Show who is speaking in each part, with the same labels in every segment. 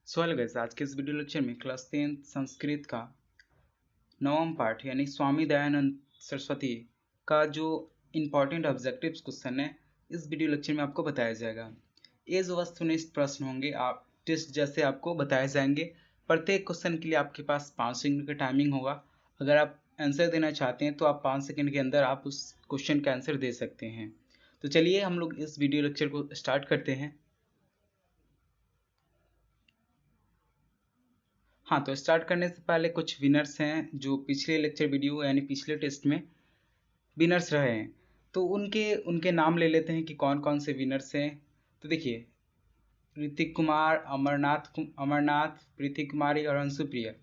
Speaker 1: So hello guys, आज के इस वीडियो लेक्चर में क्लास 10 संस्कृत का नवम पाठ यानी स्वामी दयानंद सरस्वती का जो इम्पोर्टेंट ऑब्जेक्टिव्स क्वेश्चन है इस वीडियो लेक्चर में आपको बताया जाएगा। एज वस्तुनिष्ठ प्रश्न होंगे, आप टेस्ट जैसे आपको बताए जाएंगे। प्रत्येक क्वेश्चन के लिए आपके पास 5 सेकंड का टाइमिंग होगा। अगर आप आंसर देना चाहते हैं तो आप 5 सेकंड के अंदर आप उस क्वेश्चन का आंसर दे सकते हैं। तो चलिए हम लोग इस वीडियो लेक्चर को स्टार्ट करते हैं। हाँ, तो स्टार्ट करने से पहले कुछ विनर्स हैं जो पिछले लेक्चर वीडियो यानी पिछले टेस्ट में विनर्स रहे हैं, तो उनके उनके नाम ले लेते हैं कि कौन कौन से विनर्स हैं। तो देखिए, ऋतिक कुमार, अमरनाथ, प्रीति कुमारी और अंशुप्रिया,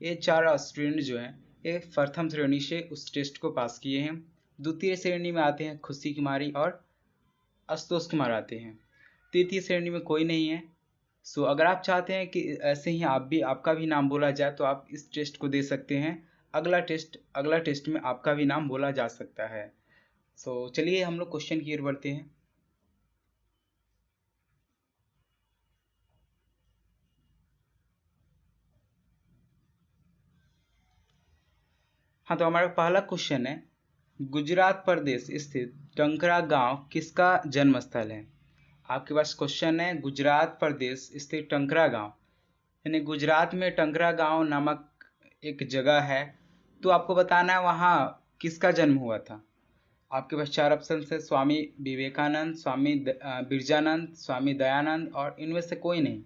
Speaker 1: ये 4 स्टूडेंट जो हैं ये प्रथम श्रेणी से उस टेस्ट को पास किए हैं। द्वितीय श्रेणी में आते हैं खुशी कुमारी और आशुतोष कुमार आते हैं। तृतीय श्रेणी में कोई नहीं है। सो अगर आप चाहते हैं कि ऐसे ही आपका भी नाम बोला जाए तो आप इस टेस्ट को दे सकते हैं। अगला टेस्ट में आपका भी नाम बोला जा सकता है। सो चलिए हम लोग क्वेश्चन की ओर बढ़ते हैं। हाँ, तो हमारा पहला क्वेश्चन है, गुजरात प्रदेश स्थित टंकरा गांव किसका जन्म स्थल है। आपके पास क्वेश्चन है, गुजरात प्रदेश स्थित टंकरा गांव यानी गुजरात में टंकरा गांव नामक एक जगह है, तो आपको बताना है वहाँ किसका जन्म हुआ था। आपके पास 4 ऑप्शन है, स्वामी विवेकानंद, स्वामी बिरजानंद, स्वामी दयानंद और इनमें से कोई नहीं।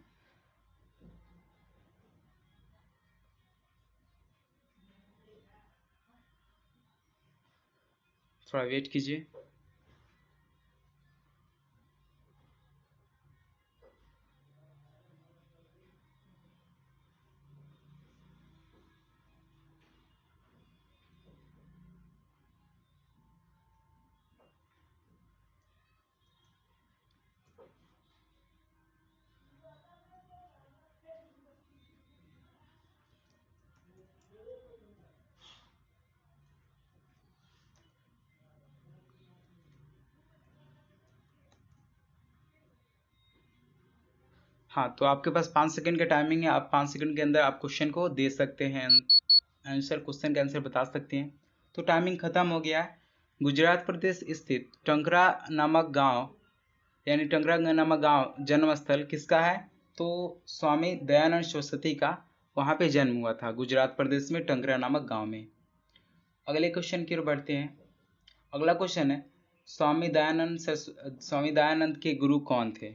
Speaker 1: थोड़ा वेट कीजिए। हाँ, तो आपके पास 5 सेकंड का टाइमिंग है। आप 5 सेकंड के अंदर आप क्वेश्चन को दे सकते हैं, क्वेश्चन का आंसर बता सकते हैं। तो टाइमिंग खत्म हो गया है। गुजरात प्रदेश स्थित टंकरा नामक गांव यानी टंकरा नामक गांव जन्म स्थल किसका है, तो स्वामी दयानंद सरस्वती का वहाँ पे जन्म हुआ था, गुजरात प्रदेश में टंकरा नामक गांव में। अगले क्वेश्चन की ओर बढ़ते हैं। अगला क्वेश्चन है, स्वामी दयानंद के गुरु कौन थे।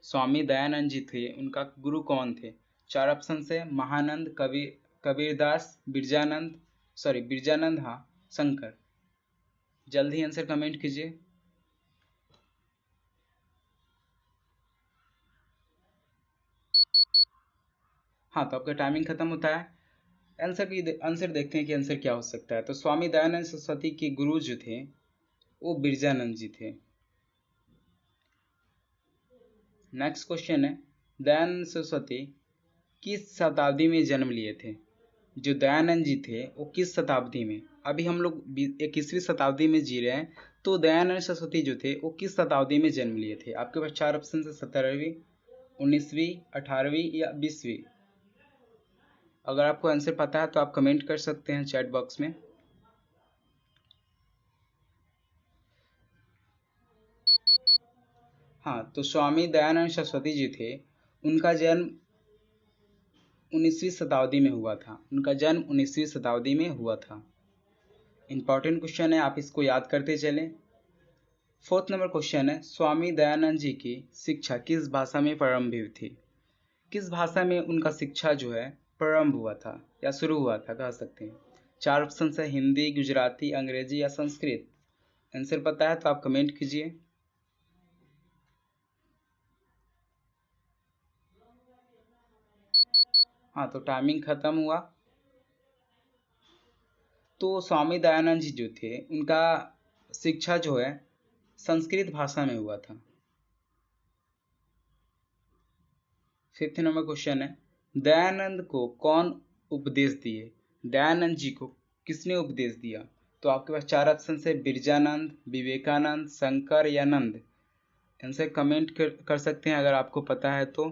Speaker 1: स्वामी दयानंद जी थे, उनका गुरु कौन थे। 4 ऑप्शन है, महानंद, कबीरदास, बिरजानंद, हाँ, शंकर। जल्दी आंसर कमेंट कीजिए। हाँ, तो आपका टाइमिंग खत्म होता है। आंसर देखते हैं कि आंसर क्या हो सकता है। तो स्वामी दयानंद सरस्वती के गुरु जो थे वो बिरजानंद जी थे। नेक्स्ट क्वेश्चन है, दयानंद सरस्वती किस शताब्दी में जन्म लिए थे। जो दयानंद जी थे वो किस शताब्दी में, अभी हम लोग 21वीं शताब्दी में जी रहे हैं, तो दयानंद सरस्वती जो थे वो किस शताब्दी में जन्म लिए थे। आपके पास 4 ऑप्शन है, 17वीं, 19वीं, 18वीं या 20वीं। अगर आपको आंसर पता है तो आप कमेंट कर सकते हैं चैट बॉक्स में। हाँ, तो स्वामी दयानंद सरस्वती जी थे, उनका जन्म 19वीं शताब्दी में हुआ था। उनका जन्म 19वीं शताब्दी में हुआ था। इंपॉर्टेंट क्वेश्चन है, आप इसको याद करते चलें। 4th नंबर क्वेश्चन है, स्वामी दयानंद जी की शिक्षा किस भाषा में प्रारंभ हुई थी। किस भाषा में उनका शिक्षा जो है प्रारंभ हुआ था या शुरू हुआ था कह सकते हैं। 4 ऑप्शन है, हिंदी, गुजराती, अंग्रेजी या संस्कृत। आंसर पता है तो आप कमेंट कीजिए। हाँ, तो टाइमिंग खत्म हुआ। तो स्वामी दयानंद जी जो थे उनका शिक्षा जो है संस्कृत भाषा में हुआ था। 5th नंबर क्वेश्चन है, दयानंद को कौन उपदेश दिए। दयानंद जी को किसने उपदेश दिया। तो आपके पास 4 ऑप्शन है, बिरजानंद, विवेकानंद, शंकर या नंद। आंसर कमेंट कर सकते हैं अगर आपको पता है तो।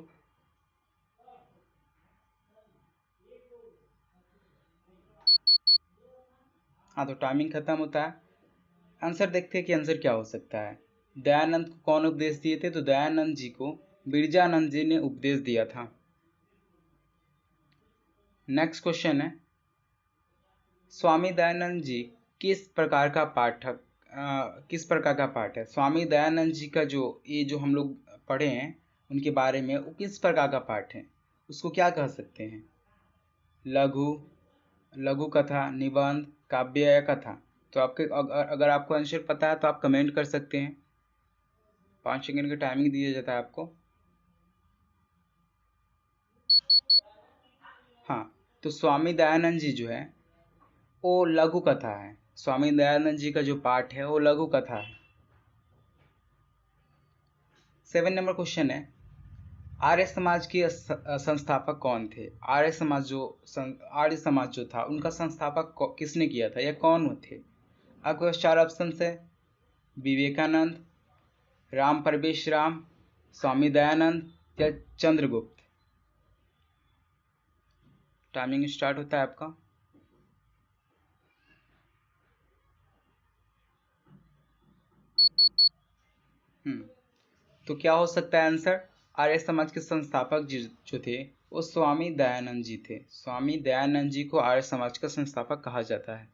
Speaker 1: हाँ, तो टाइमिंग खत्म होता है। आंसर देखते हैं कि आंसर क्या हो सकता है। दयानंद को कौन उपदेश दिए थे? तो दयानंद जी को बिरजानंद जी ने उपदेश दिया था। नेक्स्ट क्वेश्चन है, स्वामी दयानंद जी किस प्रकार का किस प्रकार का पाठ है? स्वामी दयानंद जी का जो ये जो हम लोग पढ़े हैं उनके बारे में, वो किस प्रकार का पाठ है? उसको क्या कह सकते हैं? लघु, लघु कथा, निबंध, काव्य या कथा? तो आपके अगर आपको आंसर पता है तो आप कमेंट कर सकते हैं। 5 सेकंड का टाइमिंग दिया जाता है आपको। हाँ, तो स्वामी दयानंद जी जो है वो लघु कथा है। स्वामी दयानंद जी का जो पाठ है वो लघु कथा है। 7 नंबर क्वेश्चन है, आर्य समाज के संस्थापक कौन थे? आर्य समाज जो था उनका संस्थापक किसने किया था या कौन थे? आपके पास 4 ऑप्शन है, विवेकानंद, राम परवेश राम, स्वामी दयानंद या चंद्रगुप्त। टाइमिंग स्टार्ट होता है आपका। तो क्या हो सकता है आंसर? आर्य समाज के संस्थापक जो थे वो स्वामी दयानंद जी थे। स्वामी दयानंद जी को आर्य समाज का संस्थापक कहा जाता है।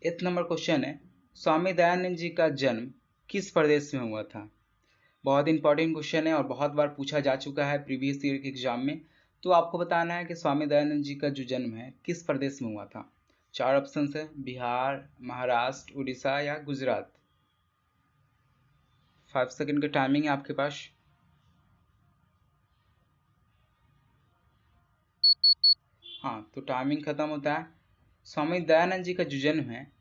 Speaker 1: 8 नंबर क्वेश्चन है, स्वामी दयानंद जी का जन्म किस प्रदेश में हुआ था? बहुत इंपॉर्टेंट क्वेश्चन है और बहुत बार पूछा जा चुका है प्रीवियस ईयर के एग्जाम में। तो आपको बताना है कि स्वामी दयानंद जी का जो जन्म है किस प्रदेश में हुआ था। 4 ऑप्शन है, बिहार, महाराष्ट्र, उड़ीसा या गुजरात। 5 सेकंड का टाइमिंग है आपके पास। हाँ, तो टाइमिंग खत्म होता है। स्वामी दयानंद जी का जो जन्म है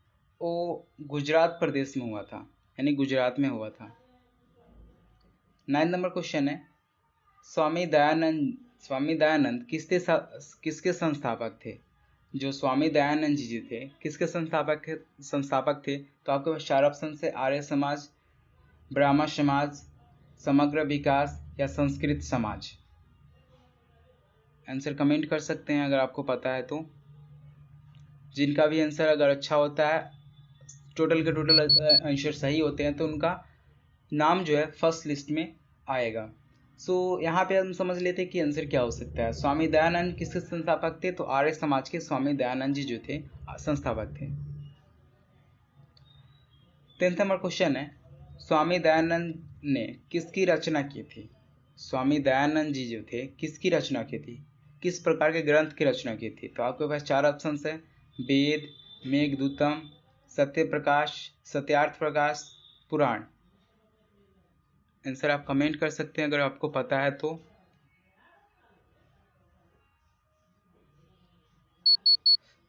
Speaker 1: वो गुजरात प्रदेश में हुआ था, यानी गुजरात में हुआ था। 9 नंबर क्वेश्चन है, स्वामी दयानंद किसके संस्थापक थे? जो स्वामी दयानंद जी थे किसके संस्थापक थे? तो आपके पास 4 ऑप्शन है, आर्य समाज, ब्राह्मण समाज, समग्र विकास या संस्कृत समाज। आंसर कमेंट कर सकते हैं अगर आपको पता है तो। जिनका भी आंसर अगर अच्छा होता है, टोटल के टोटल आंसर सही होते हैं, तो उनका नाम जो है फर्स्ट लिस्ट में आएगा। सो यहाँ पे हम समझ लेते हैं कि आंसर क्या हो सकता है। स्वामी दयानंद किसके संस्थापक थे? तो आर्य समाज के स्वामी दयानंद जी जो थे संस्थापक थे। 10th नंबर क्वेश्चन है, स्वामी दयानंद ने किसकी रचना की थी? स्वामी दयानंद जी जो थे किसकी रचना की थी, किस प्रकार के ग्रंथ की रचना की थी? तो आपके पास 4 ऑप्शन है, वेद, मेघदूतम, सत्य प्रकाश, सत्यार्थ प्रकाश, पुराण। आंसर आप कमेंट कर सकते हैं अगर आपको पता है तो।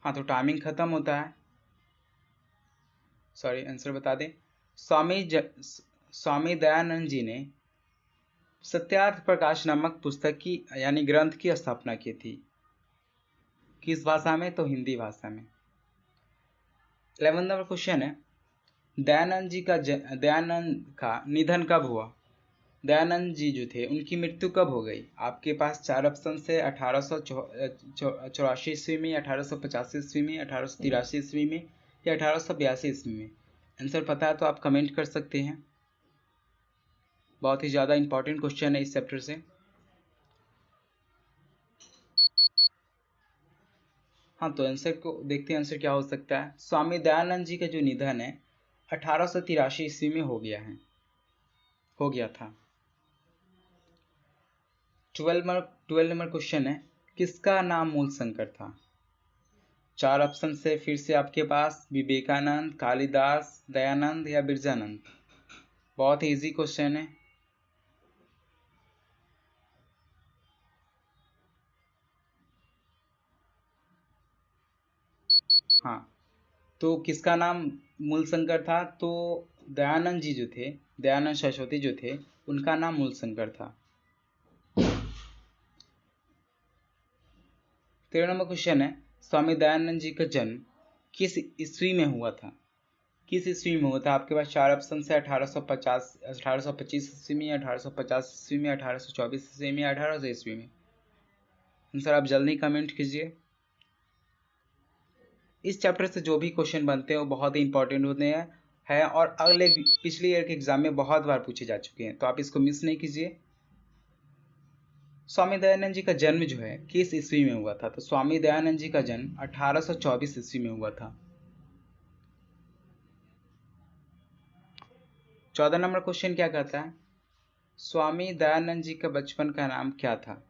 Speaker 1: हाँ, तो टाइमिंग खत्म होता है। सॉरी, आंसर बता दें। स्वामी दयानंद जी ने सत्यार्थ प्रकाश नामक पुस्तक की यानी ग्रंथ की स्थापना की थी। किस भाषा में? तो हिंदी भाषा में। 11 नंबर क्वेश्चन है, दयानंद का निधन कब हुआ? दयानंद जी जो थे उनकी मृत्यु कब हो गई? आपके पास 4 ऑप्शन है, 1884 ईस्वी में, 1885 ईस्वी में, 1883 ईस्वी में या 1882 ईस्वी में। आंसर पता है तो आप कमेंट कर सकते हैं। बहुत ही ज़्यादा इंपॉर्टेंट क्वेश्चन है इस चैप्टर से। हाँ, तो आंसर को देखते हैं, आंसर क्या हो सकता है। स्वामी दयानंद जी का जो निधन है 1883 ईस्वी में हो गया था। 12 नंबर क्वेश्चन है, किसका नाम मूल शंकर था? 4 ऑप्शन से फिर से आपके पास, विवेकानंद, कालिदास, दयानंद या बिरजानंद। बहुत ही इजी क्वेश्चन है। हाँ, तो किसका नाम मूल शंकर था? तो दयानंद जी जो थे, दयानंद सरस्वती जो थे, उनका नाम मूल शंकर था। 13 नंबर क्वेश्चन है, स्वामी दयानंद जी का जन्म किस ईस्वी में हुआ था? किस ईस्वी में हुआ था? आपके पास 4 ऑप्शन है, 1825 ईस्वी में, 1850 ईस्वी में, 1824 ईस्वी में, 1800 ईस्वी में। आंसर आप जल्दी कमेंट कीजिए। इस चैप्टर से जो भी क्वेश्चन बनते हैं वो बहुत ही इंपॉर्टेंट होते हैं और अगले पिछले ईयर के एग्जाम में बहुत बार पूछे जा चुके हैं, तो आप इसको मिस नहीं कीजिए। स्वामी दयानंद जी का जन्म जो है किस ईस्वी में हुआ था? तो स्वामी दयानंद जी का जन्म 1824 ईस्वी में हुआ था। 14 नंबर क्वेश्चन क्या कहता है? स्वामी दयानंद जी का बचपन का नाम क्या था?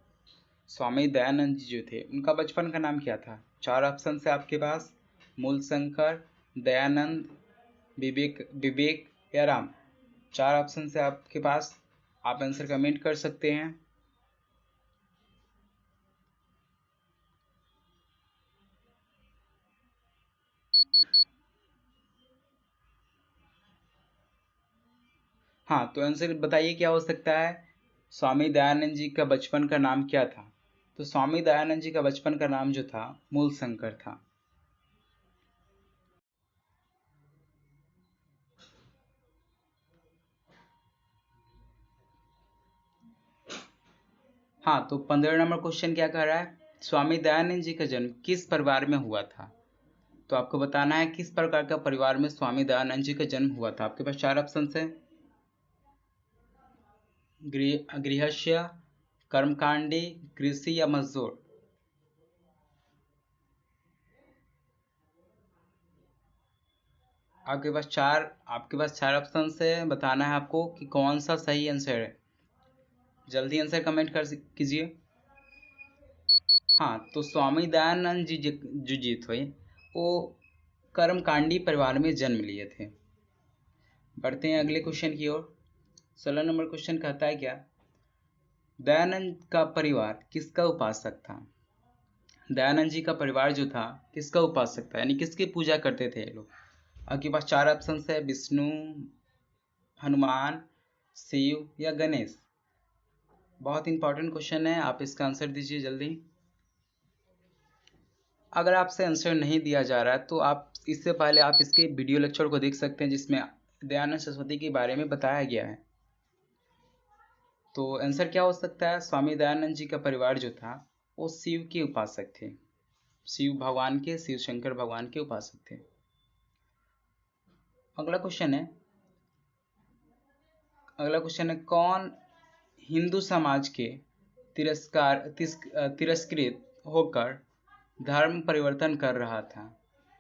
Speaker 1: स्वामी दयानंद जी जो थे उनका बचपन का नाम क्या था? 4 ऑप्शन है आपके पास, मूलशंकर, दयानंद, विवेक विवेक या राम। 4 ऑप्शन है आपके पास, आप आंसर कमेंट कर सकते हैं। हाँ, तो आंसर बताइए क्या हो सकता है? स्वामी दयानंद जी का बचपन का नाम क्या था? तो स्वामी दयानंद जी का बचपन का नाम जो था मूलशंकर था। हाँ, तो 15 नंबर क्वेश्चन क्या कह रहा है? स्वामी दयानंद जी का जन्म किस परिवार में हुआ था? तो आपको बताना है किस प्रकार का परिवार में स्वामी दयानंद जी का जन्म हुआ था। आपके पास 4 ऑप्शन है, गृहस्थ, कर्मकांडी, कृषि या मजदूर। आपके पास चार ऑप्शन है, बताना है आपको कि कौन सा सही आंसर है। जल्दी आंसर कमेंट कर कीजिए। हाँ, तो स्वामी दयानंद जी जो जी थे वो कर्मकांडी परिवार में जन्म लिए थे। बढ़ते हैं अगले क्वेश्चन की ओर। 16 नंबर क्वेश्चन कहता है क्या? दयानंद का परिवार किसका उपासक था? दयानंद जी का परिवार जो था किसका उपासक था, यानी किसकी पूजा करते थे ये लोग? आपके पास 4 ऑप्शन है, विष्णु, हनुमान, शिव या गणेश। बहुत इंपॉर्टेंट क्वेश्चन है, आप इसका आंसर दीजिए जल्दी। अगर आपसे आंसर नहीं दिया जा रहा है तो आप इससे पहले आप इसके वीडियो लेक्चर को देख सकते हैं जिसमें दयानंद सरस्वती के बारे में बताया गया है। तो आंसर क्या हो सकता है? स्वामी दयानंद जी का परिवार जो था वो शिव के उपासक थे, शिव भगवान के, शिव शंकर भगवान के उपासक थे। अगला क्वेश्चन है कौन हिंदू समाज के तिरस्कृत होकर धर्म परिवर्तन कर रहा था?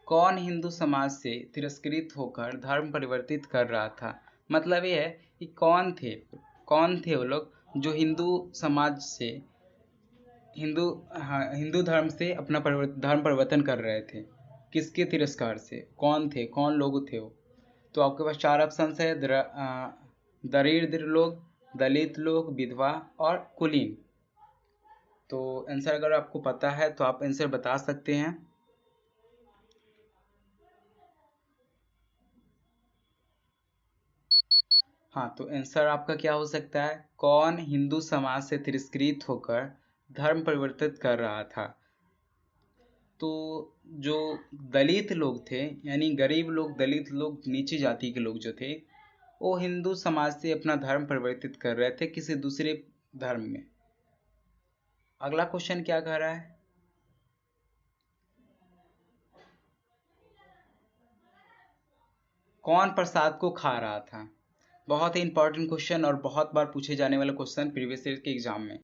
Speaker 1: कौन हिंदू समाज से तिरस्कृत होकर धर्म परिवर्तित कर रहा था? मतलब ये है कि कौन थे वो लोग जो हिंदू समाज से हिंदू धर्म से अपना धर्म परिवर्तन कर रहे थे। किसके तिरस्कार से? कौन थे, कौन लोग थे वो? तो आपके पास 4 ऑप्शन है, दरिद्र लोग, दलित लोग, विधवा और कुलीन। तो आंसर अगर आपको पता है तो आप आंसर बता सकते हैं। हाँ, तो आंसर आपका क्या हो सकता है? कौन हिंदू समाज से तिरस्कृत होकर धर्म परिवर्तित कर रहा था? तो जो दलित लोग थे, यानी गरीब लोग, दलित लोग, नीची जाति के लोग जो थे वो हिंदू समाज से अपना धर्म परिवर्तित कर रहे थे किसी दूसरे धर्म में। अगला क्वेश्चन क्या कह रहा है? कौन प्रसाद को खा रहा था? बहुत ही इंपॉर्टेंट क्वेश्चन और बहुत बार पूछे जाने वाला क्वेश्चन प्रीवियस ईयर के एग्जाम में।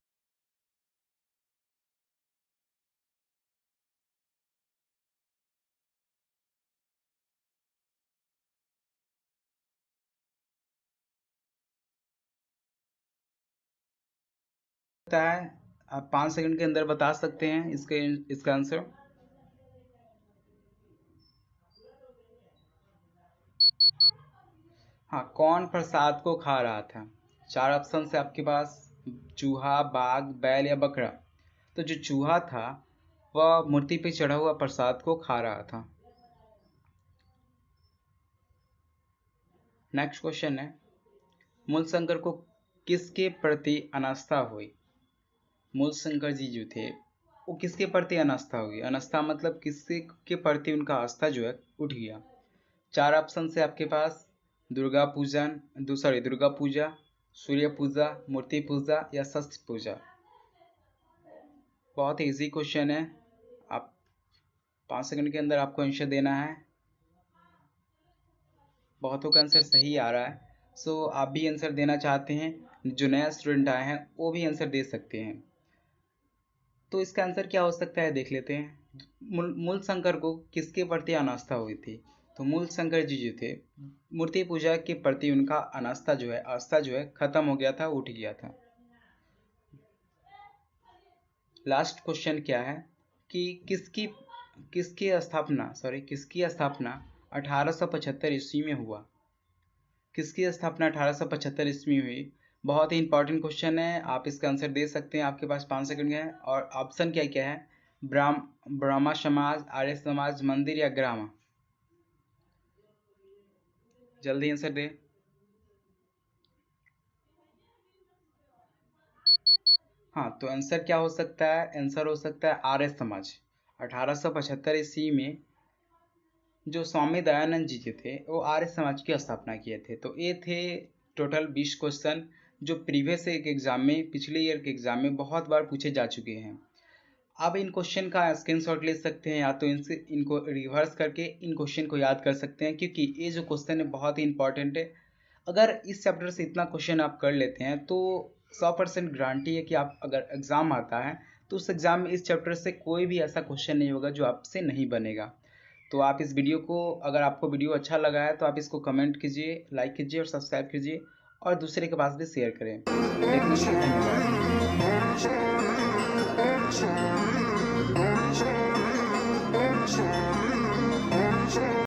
Speaker 1: है, आप 5 सेकंड के अंदर बता सकते हैं इसका आंसर। हाँ, कौन प्रसाद को खा रहा था? 4 ऑप्शन है आपके पास, चूहा, बाघ, बैल या बकरा। तो जो चूहा था वह मूर्ति पे चढ़ा हुआ प्रसाद को खा रहा था। नेक्स्ट क्वेश्चन है, मूलशंकर को किसके प्रति अनास्था हुई? मूलशंकर जी जो थे वो किसके प्रति अनास्था हुई? अनास्था मतलब किसके के प्रति उनका आस्था जो है उठ गया। 4 ऑप्शन है आपके पास, दुर्गा पूजा, सूर्य पूजा, मूर्ति पूजा या शस्त्र पूजा। बहुत इजी क्वेश्चन है, आप 5 सेकंड के अंदर आपको आंसर देना है। बहुतों का आंसर सही आ रहा है। सो आप भी आंसर देना चाहते हैं, जो नया स्टूडेंट आए हैं वो भी आंसर दे सकते हैं। तो इसका आंसर क्या हो सकता है देख लेते हैं। मूल शंकर को किसके प्रति अनास्था हुई थी? तो मूल शंकर जी जो थे, मूर्ति पूजा के प्रति उनका अनास्था जो है, आस्था जो है खत्म हो गया था, उठ गया था। लास्ट क्वेश्चन क्या है कि किसकी स्थापना 1875 ईस्वी में हुआ? किसकी स्थापना 1875 ईस्वी में हुई? बहुत ही इंपॉर्टेंट क्वेश्चन है, आप इसका आंसर दे सकते हैं। आपके पास 5 सेकंड है। और ऑप्शन क्या क्या है? ब्राह्मण समाज, आर्य समाज, मंदिर या ग्राम? जल्दी आंसर दे। हाँ, तो आंसर क्या हो सकता है? आंसर हो सकता है आर्य समाज। 1875 ईस्वी में जो स्वामी दयानंद जी के थे वो आर्य समाज की स्थापना किए थे। तो ये थे टोटल 20 क्वेश्चन जो प्रीवियस एक एग्जाम में, पिछले ईयर के एग्जाम में बहुत बार पूछे जा चुके हैं। आप इन क्वेश्चन का स्क्रीनशॉट ले सकते हैं या तो इनको रिवर्स करके इन क्वेश्चन को याद कर सकते हैं, क्योंकि ये जो क्वेश्चन है बहुत ही इंपॉर्टेंट है। अगर इस चैप्टर से इतना क्वेश्चन आप कर लेते हैं तो 100% गारंटी है कि आप अगर एग्ज़ाम आता है तो उस एग्ज़ाम में इस चैप्टर से कोई भी ऐसा क्वेश्चन नहीं होगा जो आपसे नहीं बनेगा। तो आप इस वीडियो को, अगर आपको वीडियो अच्छा लगा है तो आप इसको कमेंट कीजिए, लाइक कीजिए और सब्सक्राइब कीजिए और दूसरे के पास भी शेयर करें। देखने के लिए धन्यवाद।